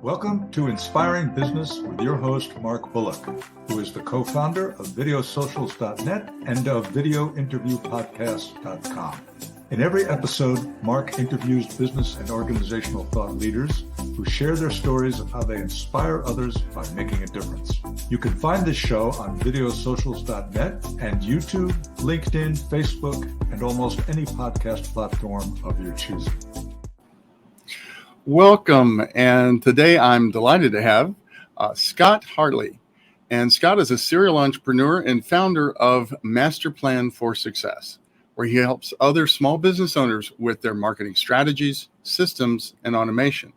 Welcome to Inspiring Business with your host, Mark Bullock, who is the co-founder of videosocials.net and of videointerviewpodcast.com. In every episode, Mark interviews business and organizational thought leaders who share their stories of how they inspire others by making a difference. You can find this show on videosocials.net and YouTube, LinkedIn, Facebook, and almost any podcast platform of your choosing. Welcome, and today I'm delighted to have Scott Hartley. And Scott is a serial entrepreneur and founder of Master Plan for Success, where he helps other small business owners with their marketing strategies, systems, and automation,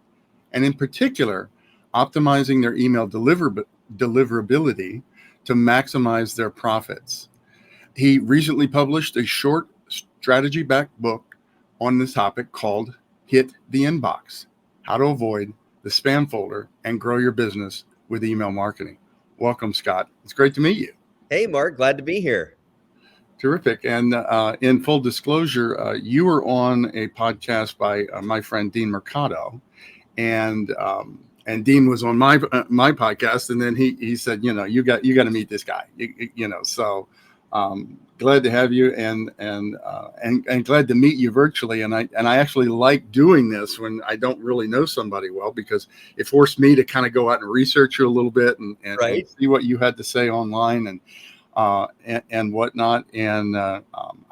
and in particular, optimizing their email deliverability to maximize their profits. He recently published a short strategy-backed book on this topic called Hit the Inbox: How to Avoid the Spam Folder and Grow Your Business with Email Marketing. Welcome, Scott. It's great to meet you. Hey, Mark. Glad to be here. Terrific. And in full disclosure, you were on a podcast by my friend Dean Mercado, and Dean was on my podcast, and then he said, you got to meet this guy, So glad to have you, and glad to meet you virtually. And I actually like doing this when I don't really know somebody well, because it forced me to kind of go out and research you a little bit and see what you had to say online and whatnot. And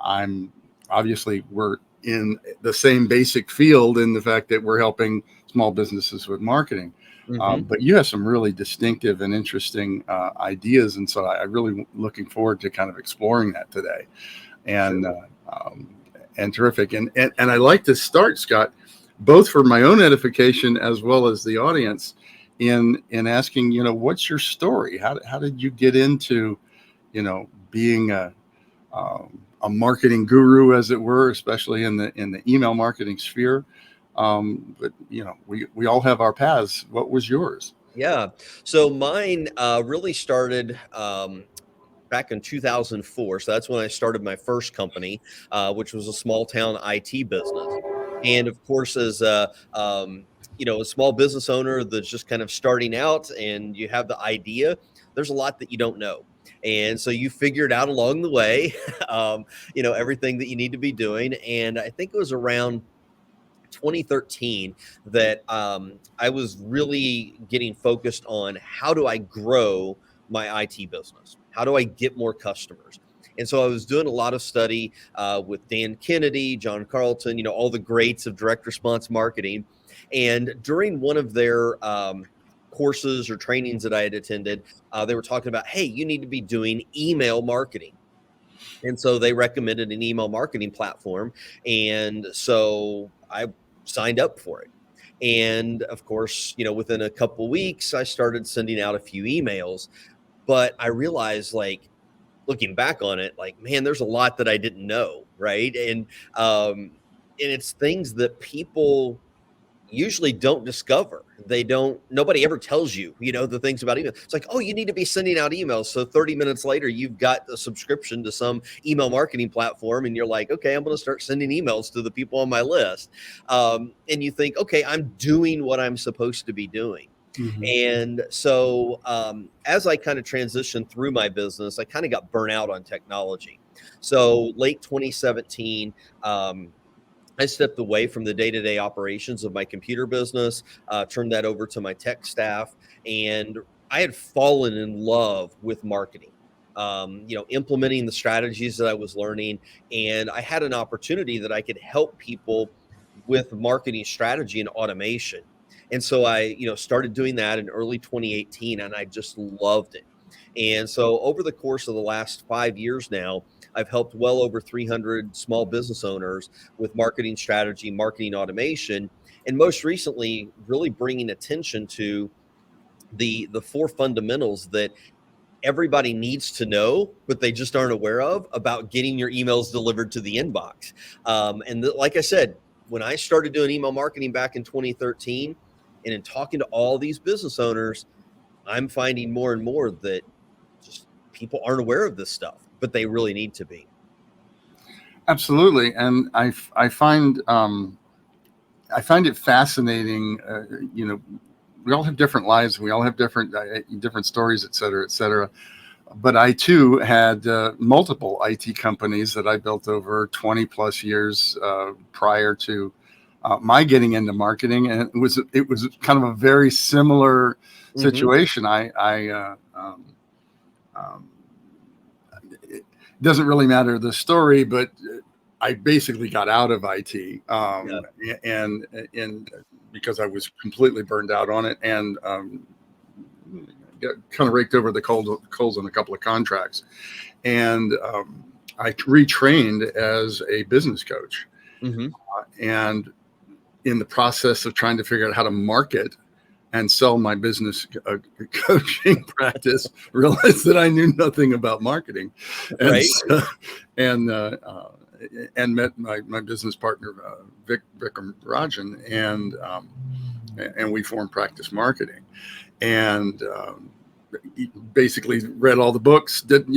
I'm obviously, we're in the same basic field in the fact that we're helping small businesses with marketing. But you have some really distinctive and interesting ideas. And so I'm really looking forward to kind of exploring that today. And terrific. And I like to start, Scott, both for my own edification as well as the audience, in asking, what's your story? How did you get into, being a marketing guru, as it were, especially in the email marketing sphere? But we all have our paths. What was yours? Yeah. So mine really started back in 2004. So that's when I started my first company, which was a small town IT business. And of course, as a small business owner that's just kind of starting out and you have the idea, there's a lot that you don't know. And so you figure it out along the way, everything that you need to be doing. And I think it was around 2013 that I was really getting focused on how do I grow my IT business? How do I get more customers? And so I was doing a lot of study with Dan Kennedy, John Carlton, all the greats of direct response marketing. And during one of their courses or trainings that I had attended, they were talking about, hey, you need to be doing email marketing. And so they recommended an email marketing platform. And so I signed up for it. And of course, within a couple of weeks, I started sending out a few emails. But I realized, looking back on it, man, there's a lot that I didn't know, right? And it's things that people usually don't discover. Nobody ever tells you, the things about email. It's like, oh, you need to be sending out emails. So 30 minutes later, you've got a subscription to some email marketing platform. And you're like, okay, I'm going to start sending emails to the people on my list. And you think, okay, I'm doing what I'm supposed to be doing. And so as I kind of transitioned through my business, I kind of got burnt out on technology. So late 2017, I stepped away from the day-to-day operations of my computer business, turned that over to my tech staff, and I had fallen in love with marketing, implementing the strategies that I was learning, and I had an opportunity that I could help people with marketing strategy and automation. And so I, started doing that in early 2018, and I just loved it. And so over the course of the last 5 years now, I've helped well over 300 small business owners with marketing strategy, marketing automation, and most recently, really bringing attention to the four fundamentals that everybody needs to know, but they just aren't aware of, about getting your emails delivered to the inbox. Like I said, when I started doing email marketing back in 2013, and in talking to all these business owners, I'm finding more and more that just people aren't aware of this stuff, but they really need to be. Absolutely. And I find it fascinating, all have different lives. We all have different stories, et cetera, et cetera. But I too had multiple IT companies that I built over 20 plus years prior to my getting into marketing, and it was kind of a very similar situation. It doesn't really matter the story, but I basically got out of IT, and because I was completely burned out on it, and got kind of raked over the coals on a couple of contracts, and I retrained as a business coach, and in the process of trying to figure out how to market and sell my business coaching practice, realized that I knew nothing about marketing, and Right. And met my business partner Vikram Rajan, and we formed Practice Marketing, and basically read all the books, did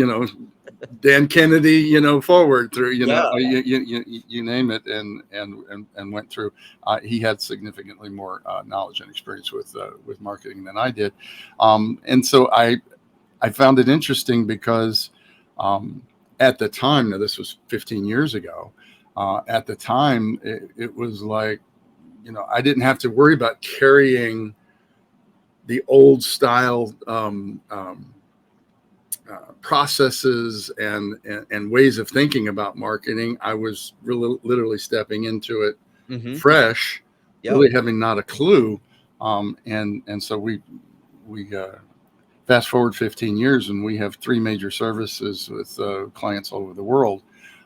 Dan Kennedy, forward through, you name it, and went through. He had significantly more knowledge and experience with marketing than I did, and so I found it interesting because at the time, now this was 15 years ago, at the time it was like, I didn't have to worry about carrying the old style processes and ways of thinking about marketing. I was really literally stepping into it fresh, really having not a clue. And so we fast forward 15 years, and we have 3 major services with clients all over the world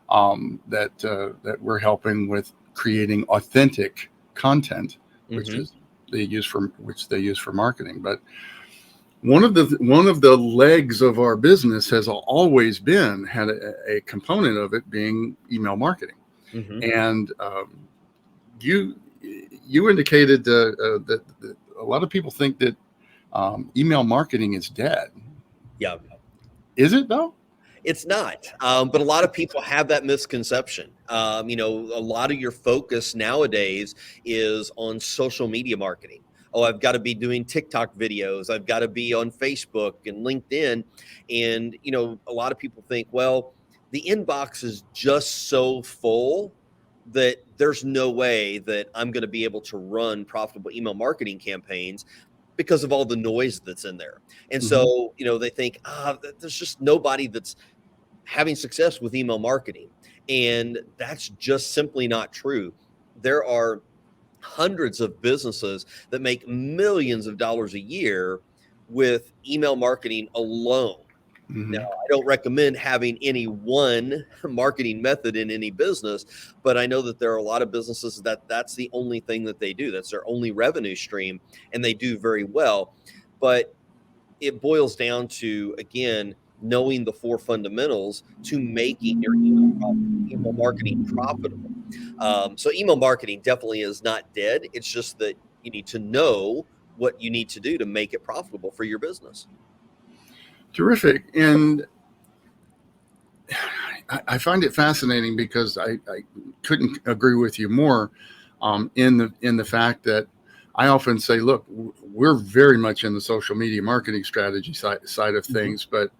that we're helping with creating authentic content, which they use for marketing. But one of the legs of our business has always had a component of it being email marketing, and you indicated that a lot of people think that email marketing is dead. Yeah. Is it though? It's not, but a lot of people have that misconception. A lot of your focus nowadays is on social media marketing. Oh, I've got to be doing TikTok videos. I've got to be on Facebook and LinkedIn. And, a lot of people think, well, the inbox is just so full that there's no way that I'm going to be able to run profitable email marketing campaigns because of all the noise that's in there. And so, they think, there's just nobody that's having success with email marketing. And that's just simply not true. There are hundreds of businesses that make millions of dollars a year with email marketing alone. Now, I don't recommend having any one marketing method in any business, but I know that there are a lot of businesses that's the only thing that they do. That's their only revenue stream, and they do very well. But it boils down to, again, knowing the 4 fundamentals to making your email marketing profitable. So email marketing definitely is not dead. It's just that you need to know what you need to do to make it profitable for your business. Terrific. And I find it fascinating because I couldn't agree with you more in the fact that I often say, look, we're very much in the social media marketing strategy side of things, but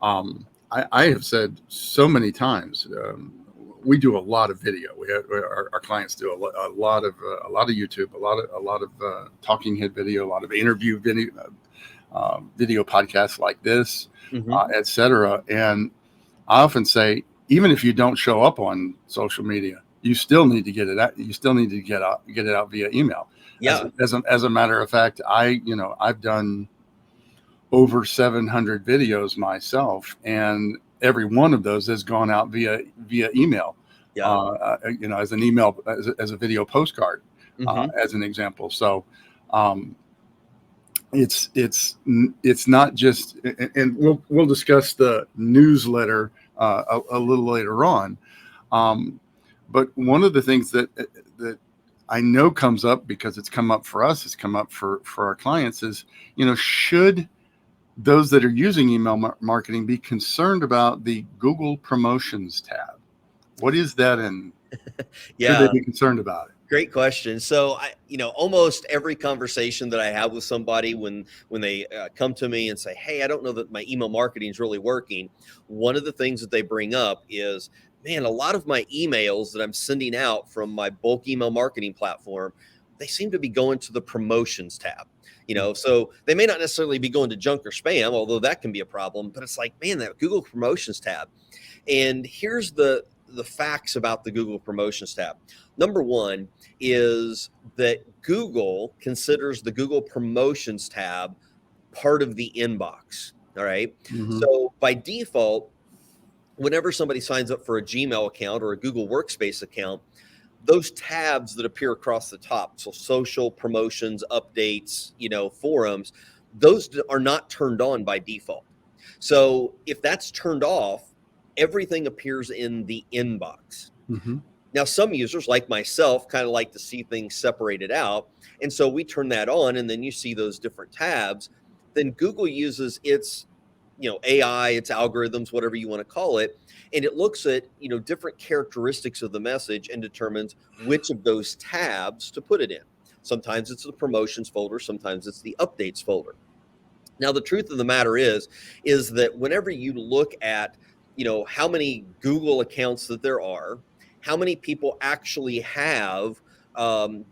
I have said so many times, we do a lot of video. Our clients do a lot of YouTube, a lot of talking head video, a lot of interview video podcasts like this, et cetera. And I often say, even if you don't show up on social media, you still need to get it out. You still need to get it out via email. Yeah. As a matter of fact, I've done over 700 videos myself, and every one of those has gone out via email. Yeah. As an email, as a video postcard, as an example. So, it's not just, and we'll discuss the newsletter a little later on. But one of the things that I know comes up, because it's come up for us, it's come up for our clients, is, should those that are using email marketing be concerned about the Google Promotions tab? What is that, and should they be concerned about it? Great question. So almost every conversation that I have with somebody when they come to me and say, "Hey, I don't know that my email marketing is really working," one of the things that they bring up is, "Man, a lot of my emails that I'm sending out from my bulk email marketing platform, they seem to be going to the promotions tab." So they may not necessarily be going to junk or spam, although that can be a problem. But it's like, man, that Google Promotions tab. And here's the facts about the Google Promotions tab. Number one is that Google considers the Google Promotions tab part of the inbox. All right. Mm-hmm. So by default, whenever somebody signs up for a Gmail account or a Google Workspace account, those tabs that appear across the top, so social, promotions, updates, forums, those are not turned on by default. So if that's turned off, everything appears in the inbox. Mm-hmm. Now, some users like myself kind of like to see things separated out. And so we turn that on, and then you see those different tabs. Then Google uses its AI, its algorithms, whatever you want to call it, and it looks at different characteristics of the message and determines which of those tabs to put it in. Sometimes it's the promotions folder, sometimes it's the updates folder. Now, the truth of the matter is that whenever you look at how many Google accounts that there are, how many people actually have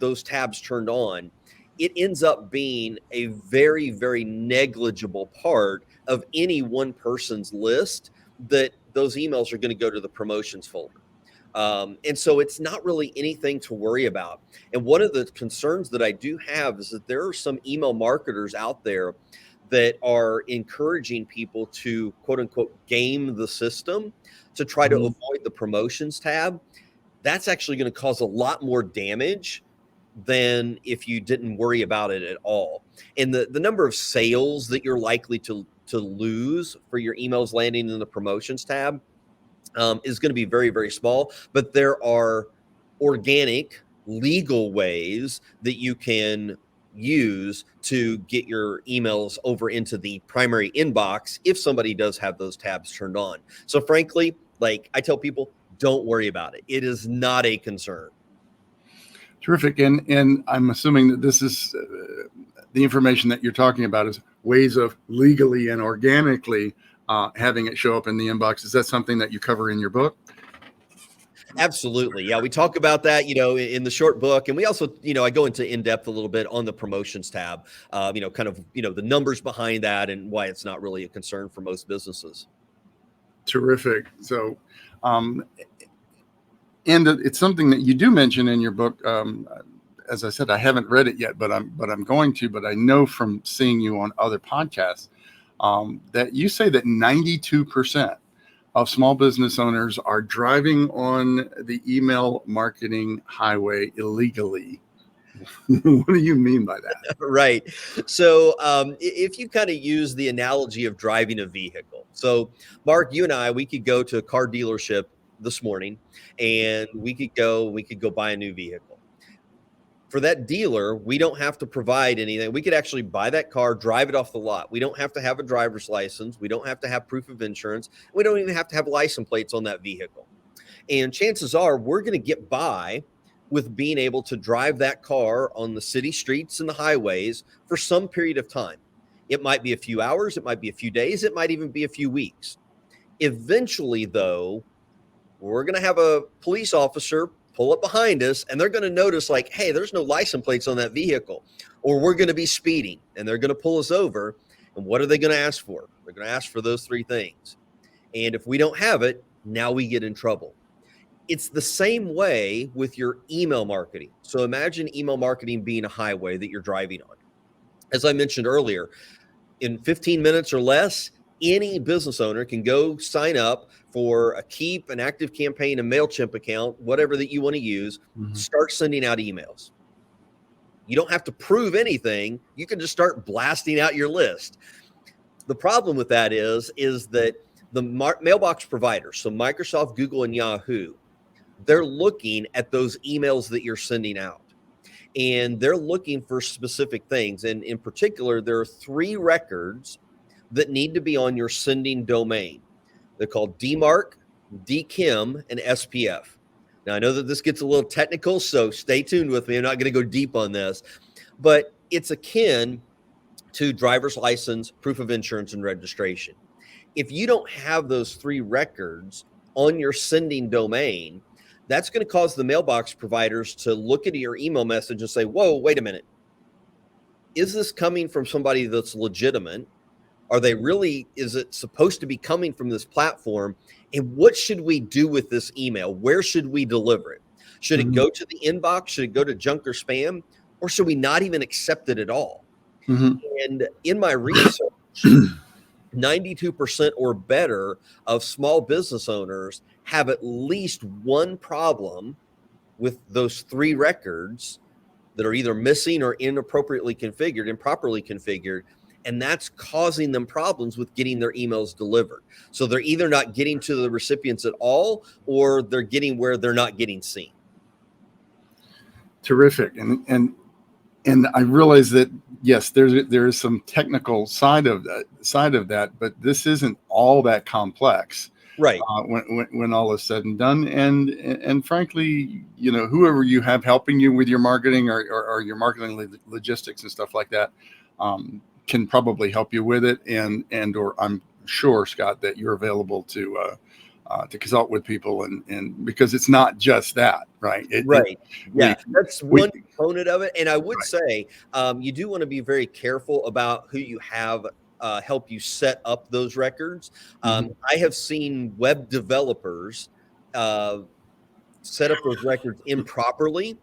those tabs turned on, it ends up being a very, very negligible part of any one person's list that those emails are going to go to the promotions folder. And so it's not really anything to worry about. And one of the concerns that I do have is that there are some email marketers out there that are encouraging people to, quote unquote, game the system to try to avoid the promotions tab. That's actually going to cause a lot more damage than if you didn't worry about it at all. And the number of sales that you're likely to lose for your emails landing in the promotions tab is going to be very, very small. But there are organic, legal ways that you can use to get your emails over into the primary inbox if somebody does have those tabs turned on. So frankly, like I tell people, don't worry about it. It is not a concern. Terrific. And I'm assuming that this is the information that you're talking about is ways of legally and organically having it show up in the inbox. Is that something that you cover in your book? Absolutely. Yeah. We talk about that, in the short book. And we also, I go into in depth a little bit on the promotions tab, kind of, the numbers behind that and why it's not really a concern for most businesses. Terrific. So, and it's something that you do mention in your book. As I said, I haven't read it yet, but I'm going to. But I know from seeing you on other podcasts that you say that 92% of small business owners are driving on the email marketing highway illegally. What do you mean by that? Right. So if you kind of use the analogy of driving a vehicle. So Mark, you and I, we could go to a car dealership this morning and we could go buy a new vehicle. For that dealer, we don't have to provide anything. We could actually buy that car, drive it off the lot. We don't have to have a driver's license. We don't have to have proof of insurance. We don't even have to have license plates on that vehicle. And chances are we're going to get by with being able to drive that car on the city streets and the highways for some period of time. It might be a few hours. It might be a few days. It might even be a few weeks. Eventually, though, we're going to have a police officer pull up behind us and they're going to notice like, hey, there's no license plates on that vehicle, or we're going to be speeding and they're going to pull us over. And what are they going to ask for? They're going to ask for those three things. And if we don't have it, now we get in trouble. It's the same way with your email marketing. So imagine email marketing being a highway that you're driving on. As I mentioned earlier, in 15 minutes or less, any business owner can go sign up for a Keep, an Active Campaign, a MailChimp account, whatever that you want to use, start sending out emails. You don't have to prove anything. You can just start blasting out your list. The problem with that is that the mailbox providers, so Microsoft, Google, and Yahoo, they're looking at those emails that you're sending out. And they're looking for specific things. And in particular, there are 3 records that need to be on your sending domain. They're called DMARC, DKIM, and SPF. Now, I know that this gets a little technical, so stay tuned with me. I'm not going to go deep on this, but it's akin to driver's license, proof of insurance, and registration. If you don't have those 3 records on your sending domain, that's going to cause the mailbox providers to look at your email message and say, whoa, wait a minute. Is this coming from somebody that's legitimate? Is it supposed to be coming from this platform? And what should we do with this email? Where should we deliver it? Should it go to the inbox? Should it go to junk or spam? Or should we not even accept it at all? And in my research, 92% or better of small business owners have at least one problem with those 3 records that are either missing or improperly configured. And that's causing them problems with getting their emails delivered. So they're either not getting to the recipients at all, or they're getting where they're not getting seen. Terrific. And I realize that, yes, there is some technical side of that, but this isn't all that complex, right? When all is said and done, and frankly, whoever you have helping you with your marketing or your marketing logistics and stuff like that, can probably help you with it, or I'm sure, Scott, that you're available to consult with people, and because it's not just that, right? That's one component of it. And I would say you do want to be very careful about who you have help you set up those records. I have seen web developers set up those records improperly.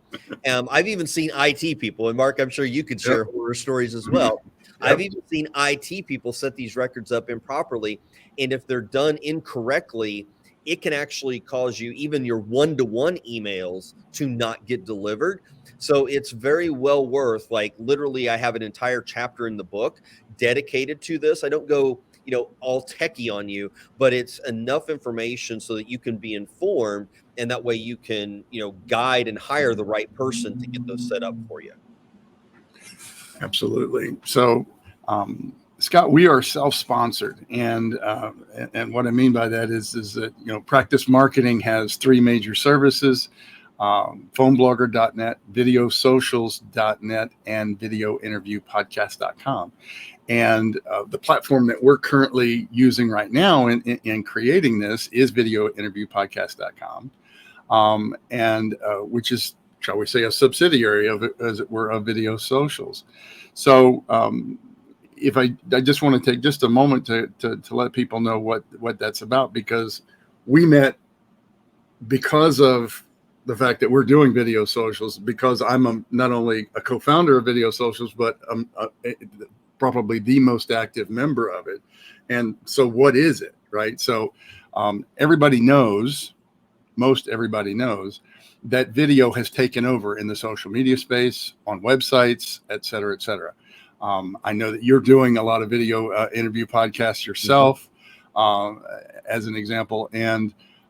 I've even seen IT people, and Mark, I'm sure you could share horror stories as well. I've even seen IT people set these records up improperly, and if they're done incorrectly, it can actually cause you even your one-to-one emails to not get delivered. So it's very well worth, like, literally, I have an entire chapter in the book dedicated to this. I don't go, all techie on you, but it's enough information so that you can be informed, and that way you can, guide and hire the right person to get those set up for you. Absolutely. So, Scott, we are self-sponsored, and what I mean by that is that Practice Marketing has 3 major services: phoneblogger.net, videosocials.net, and videointerviewpodcast.com. And the platform that we're currently using right now in creating this is videointerviewpodcast.com, and which is, shall we say, a subsidiary of it, as it were, of Video Socials. So if I just want to take just a moment to let people know what that's about, because we met because of the fact that we're doing Video Socials, because I'm not only a co-founder of Video Socials, but probably the most active member of it. And so what is it, right? So most everybody knows that video has taken over in the social media space, on websites, et cetera, et cetera. I know that you're doing a lot of video interview podcasts yourself, as an example,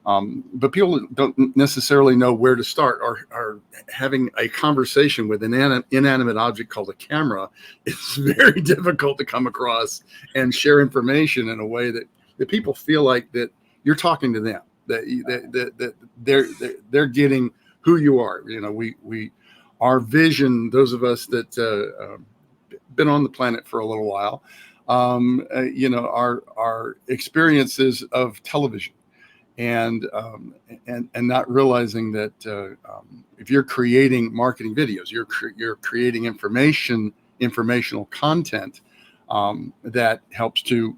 but people don't necessarily know where to start, or having a conversation with an inanimate object called a camera is very difficult to come across and share information in a way that people feel like that you're talking to them, that they're getting who you are. Our vision, those of us that been on the planet for a little while, our experiences of television, and not realizing that if you're creating marketing videos, you're creating informational content that helps to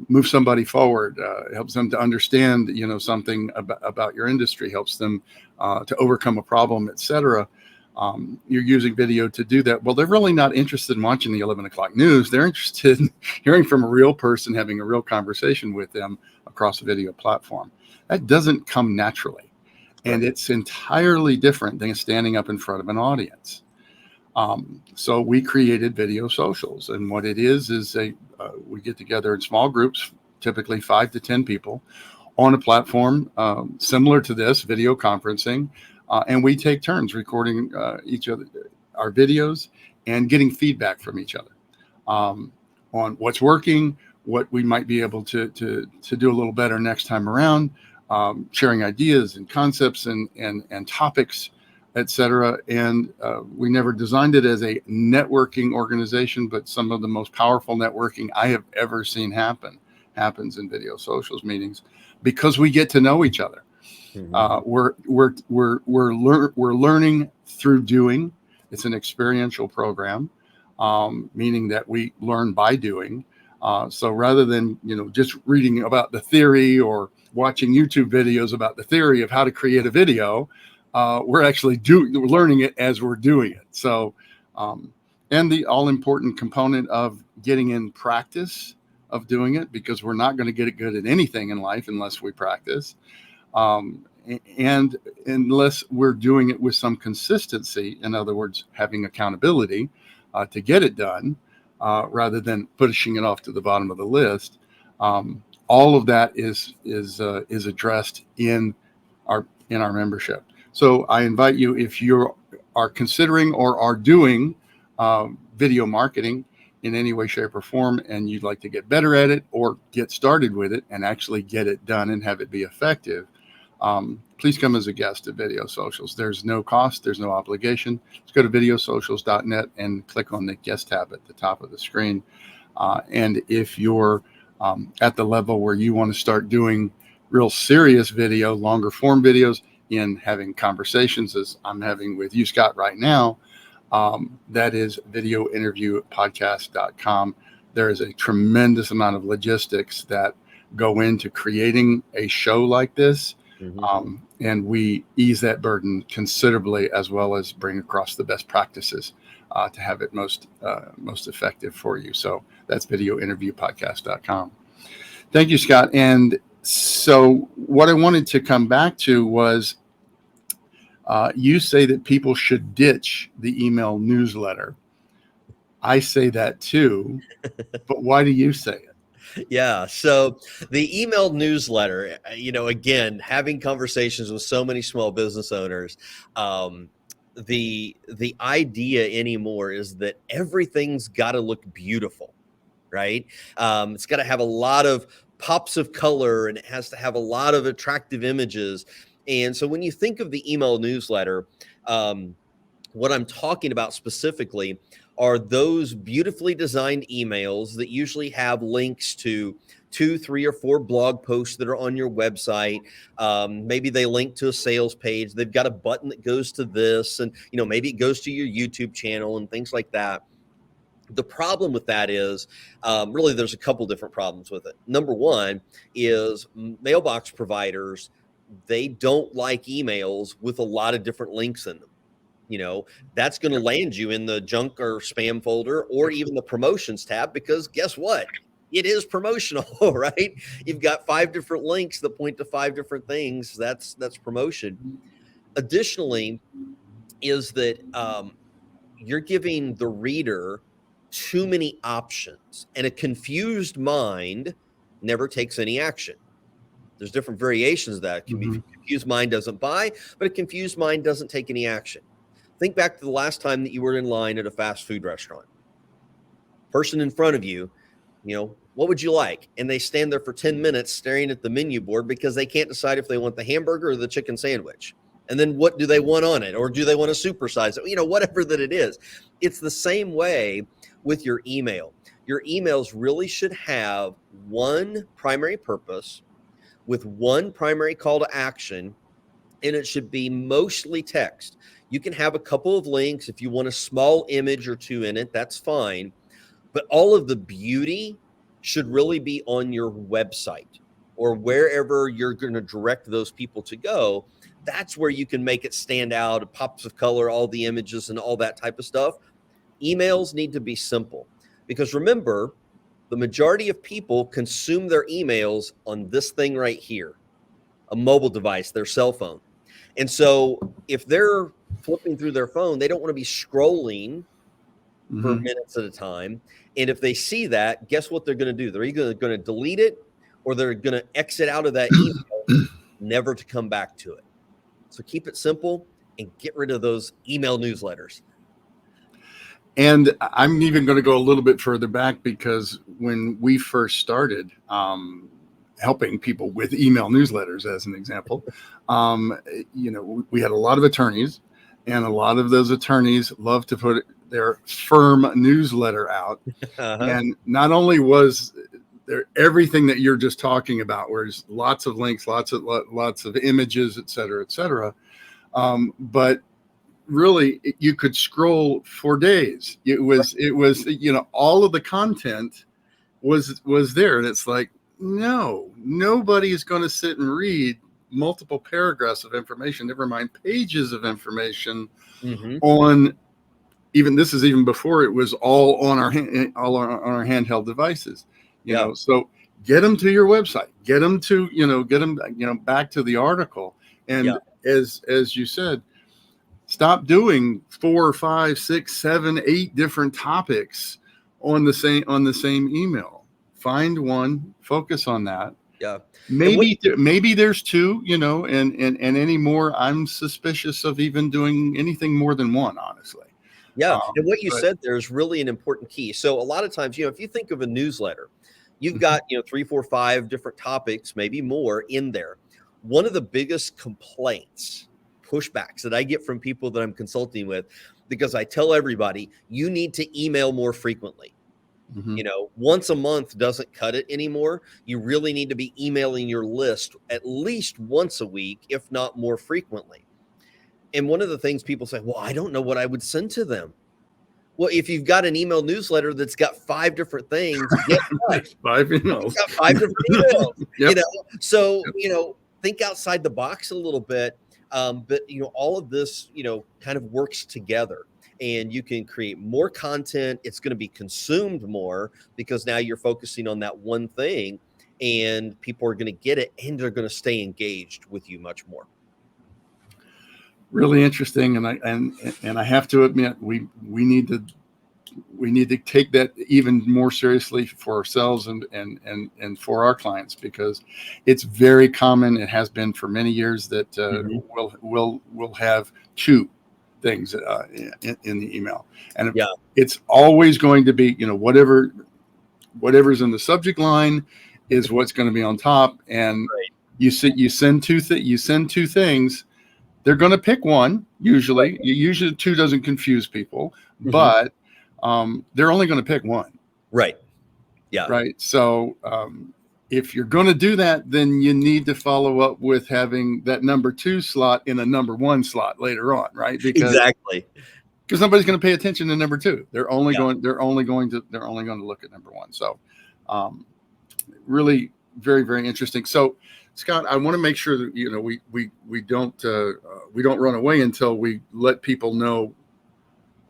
move somebody forward, helps them to understand something about your industry, helps them to overcome a problem, etc. You're using video to do that. Well, they're really not interested in watching the 11 o'clock news. They're interested in hearing from a real person, having a real conversation with them across a video platform. That doesn't come naturally. And it's entirely different than standing up in front of an audience. So we created Video Socials. And what it is we get together in small groups, typically 5 to 10 people, on a platform similar to this, video conferencing. And we take turns recording each other, our videos, and getting feedback from each other on what's working, what we might be able to do a little better next time around, sharing ideas and concepts and topics, etc. And we never designed it as a networking organization, but some of the most powerful networking I have ever seen happens in video socials meetings, because we get to know each other. We're learning through doing. It's an experiential program, meaning that we learn by doing. So rather than just reading about the theory or watching YouTube videos about the theory of how to create a video, we're actually learning it as we're doing it. So, and the all important component of getting in practice of doing it, because we're not going to get it good at anything in life unless we practice. And unless we're doing it with some consistency, in other words, having accountability to get it done, rather than pushing it off to the bottom of the list. All of that is addressed in our membership. So I invite you, if you are considering or are doing video marketing in any way, shape, or form, and you'd like to get better at it or get started with it and actually get it done and have it be effective, please come as a guest at Video Socials. There's no cost, there's no obligation. Just go to videosocials.net and click on the guest tab at the top of the screen. And if you're at the level where you want to start doing real serious video, longer form videos, in having conversations as I'm having with you, Scott, right now, that is videointerviewpodcast.com. There is a tremendous amount of logistics that go into creating a show like this. And we ease that burden considerably, as well as bring across the best practices to have it most effective for you. So that's videointerviewpodcast.com. Thank you, Scott. And so what I wanted to come back to was you say that people should ditch the email newsletter. I say that too, but why do you say it? Yeah. So the email newsletter, again, having conversations with so many small business owners, the idea anymore is that everything's got to look beautiful, right? It's got to have a lot of pops of color, and it has to have a lot of attractive images. And so when you think of the email newsletter, what I'm talking about specifically are those beautifully designed emails that usually have links to 2, 3, or 4 blog posts that are on your website. Maybe they link to a sales page. They've got a button that goes to this, and maybe it goes to your YouTube channel and things like that. The problem with that is really there's a couple different problems with it. Number one is mailbox providers, they don't like emails with a lot of different links in them. That's going to land you in the junk or spam folder, or even the promotions tab, because guess what? It is promotional, right? You've got 5 different links that point to 5 different things. That's promotion. Additionally, is that you're giving the reader too many options, and a confused mind never takes any action. There's different variations of that. A confused mind doesn't buy, but a confused mind doesn't take any action. Think back to the last time that you were in line at a fast food restaurant. Person in front of you, what would you like? And they stand there for 10 minutes staring at the menu board because they can't decide if they want the hamburger or the chicken sandwich. And then what do they want on it? Or do they want to supersize it? Whatever that it is. It's the same way with your email. Your emails really should have one primary purpose with one primary call to action, and it should be mostly text. You can have a couple of links. If you want a small image or 2 in it, that's fine. But all of the beauty should really be on your website or wherever you're going to direct those people to go. That's where you can make it stand out, pops of color, all the images and all that type of stuff. Emails need to be simple, because remember, the majority of people consume their emails on this thing right here, a mobile device, their cell phone. And so if they're flipping through their phone, they don't want to be scrolling for minutes at a time. And if they see that, guess what they're going to do? They're either going to delete it, or they're going to exit out of that email, never to come back to it. So keep it simple and get rid of those email newsletters. And I'm even going to go a little bit further back, because when we first started, helping people with email newsletters, as an example. We had a lot of attorneys, and a lot of those attorneys love to put their firm newsletter out. And not only was there everything that you're just talking about, where there's lots of links, lots of images, et cetera, but really you could scroll for days. It was all of the content was there, and it's like, no, nobody is going to sit and read multiple paragraphs of information, never mind pages of information on, even this is even before it was all on our handheld devices, you know. So get them to your website, get them back to the article. And as you said, stop doing 4, 5, 6, 7, 8 different topics on the same email. Find one, focus on that. Yeah. Maybe there's 2, and any more, I'm suspicious of even doing anything more than 1, honestly. Yeah. And what you said there is really an important key. So a lot of times, if you think of a newsletter, you've got, 3, 4, 5 different topics, maybe more in there. One of the biggest complaints, pushbacks that I get from people that I'm consulting with, because I tell everybody, you need to email more frequently. Once a month doesn't cut it anymore. You really need to be emailing your list at least once a week, if not more frequently. And one of the things people say, well, I don't know what I would send to them. Well, if you've got an email newsletter that's got 5 different things, guess what? 5 emails. You've got 5 different emails. So, think outside the box a little bit. But, all of this, kind of works together, and you can create more content. It's going to be consumed more because now you're focusing on that one thing, and people are going to get it, and they're going to stay engaged with you much more. Really interesting, and I have to admit, we need to take that even more seriously for ourselves and for our clients, because it's very common. It has been for many years that we'll have 2 things in the email, and it's always going to be whatever's in the subject line is what's going to be on top. And you send 2 things. They're going to pick one. Usually 2 doesn't confuse people, but they're only going to pick one. Right. Yeah. Right. So if you're going to do that, then you need to follow up with having that number 2 slot in a number 1 slot later on. Right. Because nobody's going to pay attention to number 2. They're only going to look at number 1. So really very, very interesting. So, Scott, I want to make sure that we don't run away until we let people know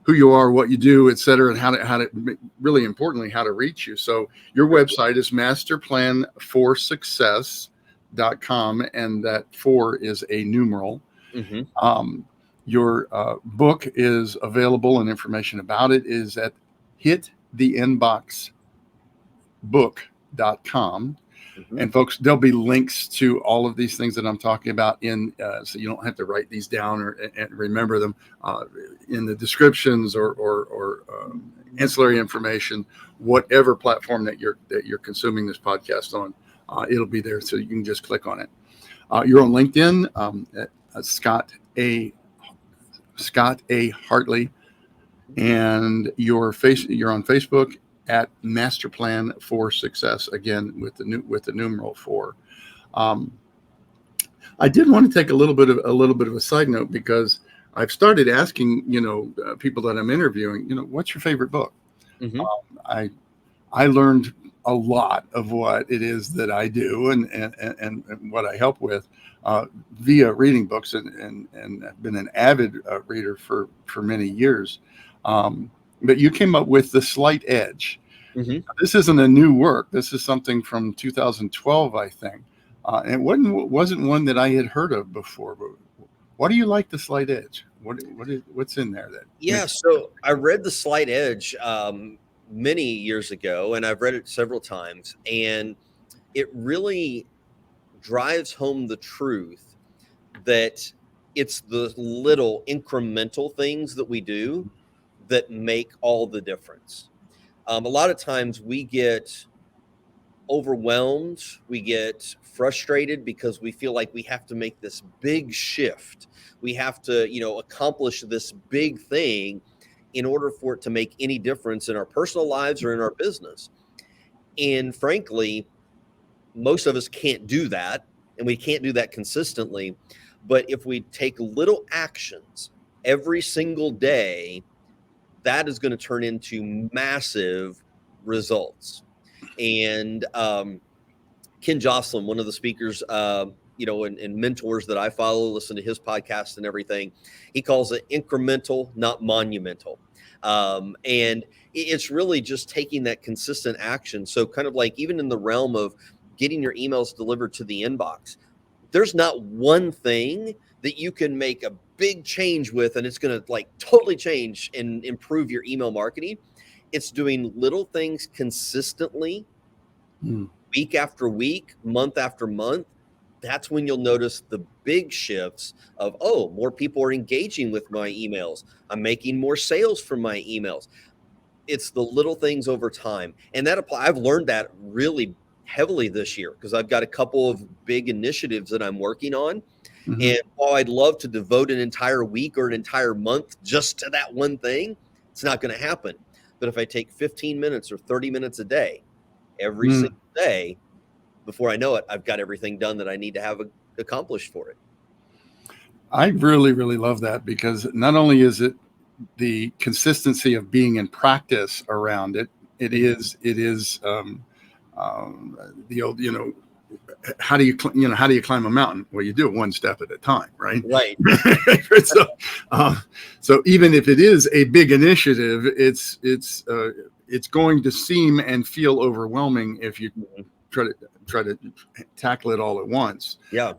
who you are, what you do, et cetera, and how to really importantly, how to reach you. So your website is masterplan4success.com, and that 4 is a numeral. Your book is available, and information about it is at hittheinboxbook.com. And folks, there'll be links to all of these things that I'm talking about so you don't have to write these down and remember them in the descriptions or ancillary information, whatever platform that you're consuming this podcast on. It'll be there, so you can just click on it. You're on LinkedIn, Scott A. Hartley, and you're on Facebook at Master Plan for Success, again with the numeral 4. I did want to take a little bit of a side note, because I've started asking people that I'm interviewing, what's your favorite book? I learned a lot of what it is that I do and what I help with via reading books, and I've been an avid reader for many years. But you came up with The Slight Edge. This isn't a new work. This is something from 2012, I think. And it wasn't one that I had heard of before. But why do you like The Slight Edge? What's in there that? So I read The Slight Edge many years ago, and I've read it several times, and it really drives home the truth that it's the little incremental things that we do that make all the difference. A lot of times we get overwhelmed. We get frustrated because we feel like we have to make this big shift. We have to, accomplish this big thing in order for it to make any difference in our personal lives or in our business. And frankly, most of us can't do that, and we can't do that consistently. But if we take little actions every single day, that is going to turn into massive results. And Ken Jocelyn, one of the speakers, and mentors that I follow, listen to his podcast and everything, he calls it incremental, not monumental. And it's really just taking that consistent action. So kind of like even in the realm of getting your emails delivered to the inbox, there's not one thing that you can make a big change with, and it's going to like totally change and improve your email marketing. It's doing little things consistently, week after week, month after month. That's when you'll notice the big shifts of, oh, more people are engaging with my emails. I'm making more sales from my emails. It's the little things over time. And I've learned that really heavily this year because I've got a couple of big initiatives that I'm working on. Mm-hmm. And while I'd love to devote an entire week or an entire month just to that one thing, it's not going to happen. But if I take 15 minutes or 30 minutes a day, every single day, before I know it, I've got everything done that I need to have accomplished for it. I really, really love that because not only is it the consistency of being in practice around it, it is the old, how do you climb a mountain? Well, you do it one step at a time, right? Right. So even if it is a big initiative, it's going to seem and feel overwhelming if you try to tackle it all at once. Yeah.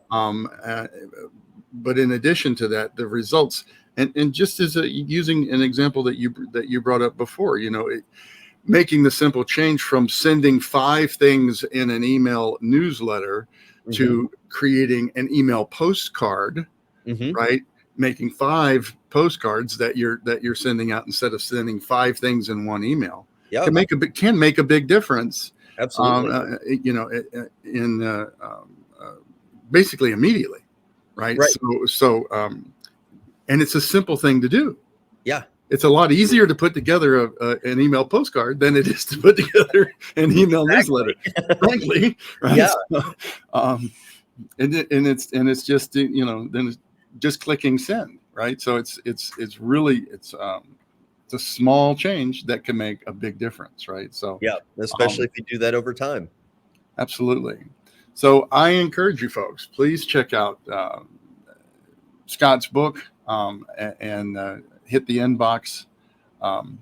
But in addition to that, the results, and just as using an example that you brought up before, making the simple change from sending 5 things in an email newsletter to creating an email postcard, right? Making 5 postcards that you're sending out instead of sending 5 things in one email can make a big difference. Absolutely. Basically immediately, right? So and it's a simple thing to do. Yeah. It's a lot easier to put together an email postcard than it is to put together an email newsletter, frankly. Right? Yeah. So, and it's just, then it's just clicking send, right? So it's really a small change that can make a big difference, right? So yeah, especially if you do that over time. Absolutely. So I encourage you folks, please check out Scott's book and hit the inbox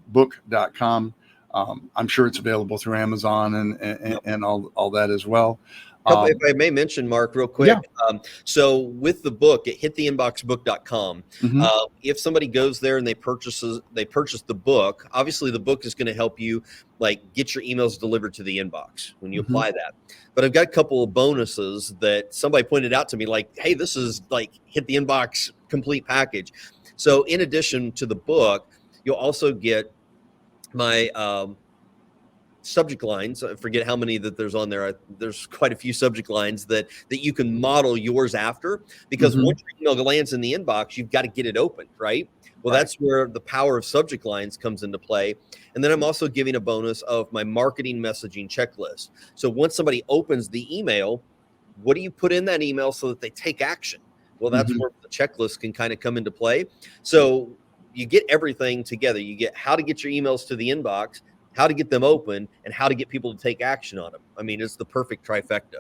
book.com. I'm sure it's available through Amazon and all that as well. If I may mention, Mark, real quick. Yeah. So with the book at hittheinboxbook.com, if somebody goes there and they purchase the book, obviously the book is going to help you like get your emails delivered to the inbox when you apply that. But I've got a couple of bonuses that somebody pointed out to me, like, hey, this is like hit the inbox complete package. So in addition to the book, you'll also get my subject lines. I forget how many that there's on there. There's quite a few subject lines that you can model yours after, because once your email lands in the inbox, you've got to get it open, right? Well, that's where the power of subject lines comes into play. And then I'm also giving a bonus of my marketing messaging checklist. So once somebody opens the email, what do you put in that email so that they take action? Well, that's where the checklist can kind of come into play. So you get everything together. You get how to get your emails to the inbox, how to get them open, and how to get people to take action on them. I mean, it's the perfect trifecta.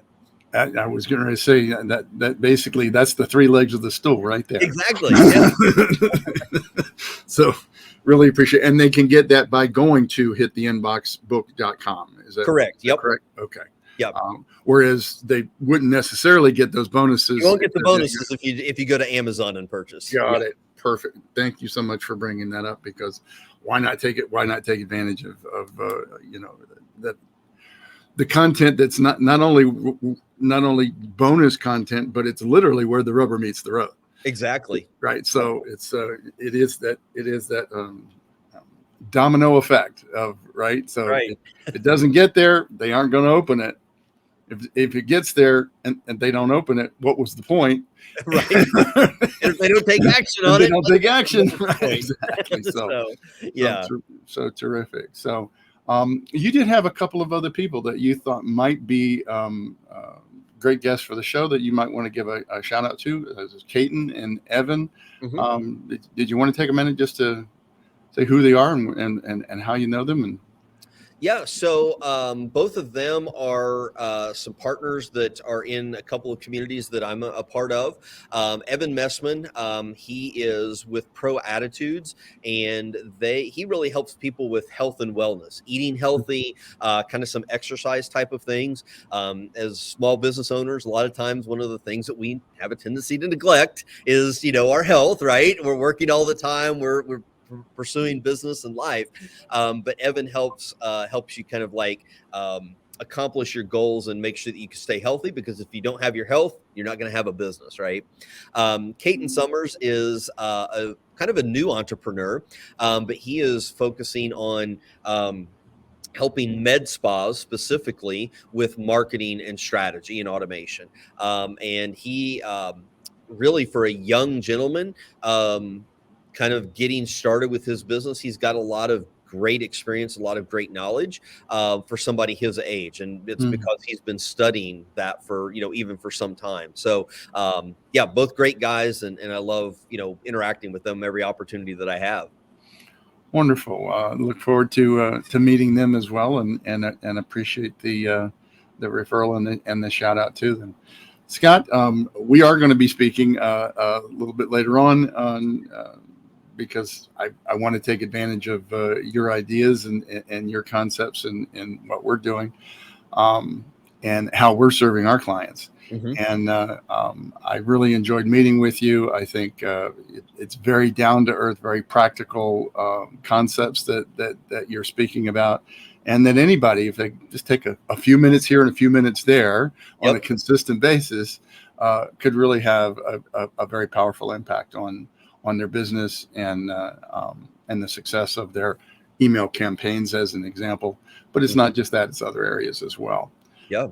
I was going to say that basically that's the 3 legs of the stool right there. Exactly. Yeah. So really appreciate it. And they can get that by going to hittheinboxbook.com. Is that correct? Yep. Correct. Okay. Yep. Whereas they wouldn't necessarily get those bonuses. You won't get the bonuses if you go to Amazon and purchase. Got it. Perfect. Thank you so much for bringing that up, because why not take advantage of that the content that's not only bonus content, but it's literally where the rubber meets the road. Exactly. Right. So it is that domino effect of, right. So if it doesn't get there, they aren't going to open it. if it gets there and they don't open it, what was the point? Right. If they don't take action on it, they don't take action. Right. Exactly. So, yeah. So terrific. So, you did have a couple of other people that you thought might be great guests for the show that you might want to give a shout out to. Caton and Evan. Mm-hmm. Did you want to take a minute just to say who they are and how you know them? And yeah, so both of them are some partners that are in a couple of communities that I'm a part of. Evan Messman, he is with Pro Attitudes, and he really helps people with health and wellness, eating healthy, kind of some exercise type of things. As small business owners, a lot of times one of the things that we have a tendency to neglect is, our health, right? We're working all the time. We're pursuing business and life, but Evan helps you kind of like accomplish your goals and make sure that you can stay healthy, because if you don't have your health, you're not going to have a business, right? Caton Summers is a kind of a new entrepreneur, but he is focusing on helping med spas specifically with marketing and strategy and automation, and he really, for a young gentleman, kind of getting started with his business, he's got a lot of great experience, a lot of great knowledge for somebody his age. And it's because he's been studying that for, even for some time. So yeah, both great guys. And I love, interacting with them every opportunity that I have. Wonderful. Look forward to meeting them as well, and appreciate the referral and the shout out to them. Scott, we are going to be speaking a little bit later on because I want to take advantage of your ideas and your concepts and what we're doing, and how we're serving our clients. Mm-hmm. And I really enjoyed meeting with you. I think it's very down to earth, very practical concepts that you're speaking about, and that anybody, if they just take a few minutes here and a few minutes there on a consistent basis, could really have a very powerful impact on their business and the success of their email campaigns, as an example. But it's not just that; it's other areas as well. Yeah.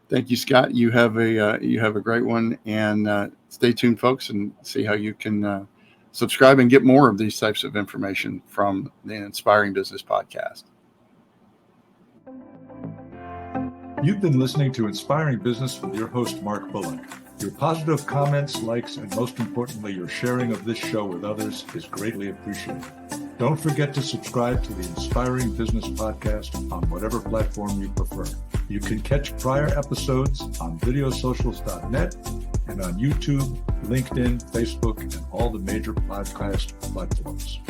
Thank you, Scott. You have a great one, and stay tuned, folks, and see how you can subscribe and get more of these types of information from the Inspiring Business Podcast. You've been listening to Inspiring Business with your host, Mark Bullock. Your positive comments, likes, and most importantly, your sharing of this show with others is greatly appreciated. Don't forget to subscribe to the Inspiring Business Podcast on whatever platform you prefer. You can catch prior episodes on videosocials.net and on YouTube, LinkedIn, Facebook, and all the major podcast platforms.